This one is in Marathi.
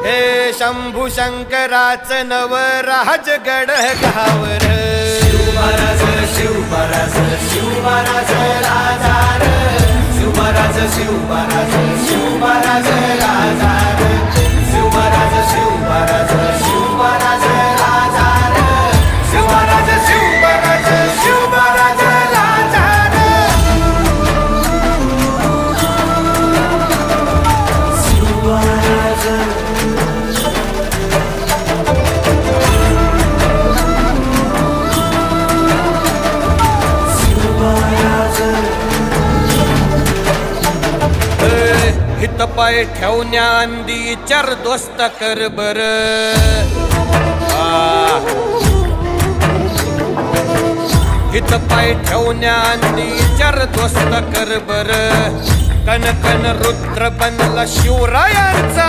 हे शंभू शंकराचं नवराज गड गावर शिवमहाराज शिवमहाराज शिवमहाराज राजा रे शिवमहाराज शिवमहाराज शिवमहाराज राजा रे शिवमहाराज शिवमहाराज शिवमहाराज राजा रे शिवमहाराज शिवमहाराज शिवमहाराज राजा रे शिवमहाराज हित पाय ठेवण्याआधी चार दोस्त कर बर हित पाय ठेवण्याआधी चार दोस्त कर बर कन कन रुद्र बनला शिवरायांचा